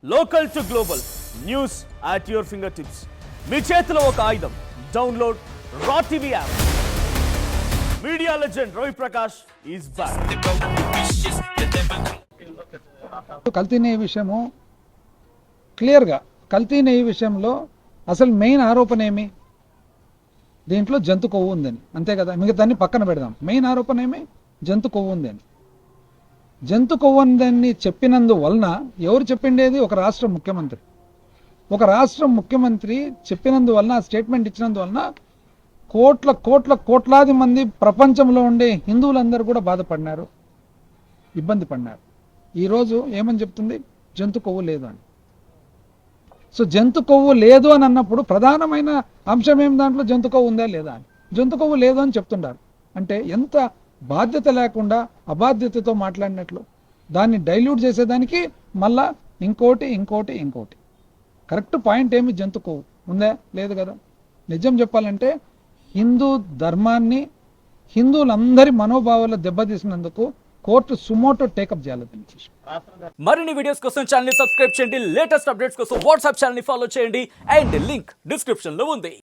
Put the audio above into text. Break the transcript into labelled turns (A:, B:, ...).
A: Local to global news at your fingertips. మీ చేతిలో ఒక ఆయుధం. డౌన్లోడ్ రా TV app. Media legend Ravi Prakash is back.
B: కల్తీ నెయ్యి విషయము క్లియర్గా కల్తీ నెయ్యి విషయంలో అసలు మెయిన్ ఆరోపణ ఏమి? దీంట్లో జంతు కొవ్వు ఉందని, అంతే కదా. మిగతాన్ని పక్కన పెడదాం. మెయిన్ ఆరోపణ ఏమి? జంతు కొవ్వు ఉందని. జంతు కొవ్వు ఉందని చెప్పినందువలన ఎవరు చెప్పిండేది? ఒక రాష్ట్ర ముఖ్యమంత్రి. ఒక రాష్ట్ర ముఖ్యమంత్రి చెప్పినందువలన, స్టేట్మెంట్ ఇచ్చినందువలన కోట్లాది మంది ప్రపంచంలో ఉండే హిందువులందరూ కూడా బాధపడినారు, ఇబ్బంది పడినారు. ఈరోజు ఏమని చెప్తుంది? జంతు కొవ్వు లేదు అని. సో జంతు కొవ్వు లేదు అని అన్నప్పుడు ప్రధానమైన అంశం ఏం? దాంట్లో జంతు కొవ్వు ఉందా లేదా అని. జంతు కొవ్వు లేదు అని చెప్తున్నారు అంటే ఎంత బాధ్యత లేకుండా అబాధ్యతతో మాట్లాడినట్లు. దాన్ని డైల్యూట్ చేసేదానికి మళ్ళా ఇంకోటి. కరెక్ట్ పాయింట్ ఏమి? జంతు కొవ్వు ఉందా? లేదు కదా. నిజం చెప్పాలంటే హిందూ ధర్మాన్ని, హిందువులందరి మనోభావాలు దెబ్బతీసినందుకు కోర్టు సుమోటో టేకప్ చేయాలి.
A: మరిన్ని వీడియోస్ కోసం ఛానల్ ని సబ్స్క్రైబ్ చేయండి. లేటెస్ట్ అప్డేట్స్ కోసం వాట్సాప్ ఛానల్ ని ఫాలో చేయండి. అండ్ లింక్ డిస్క్రిప్షన్ లో ఉంది.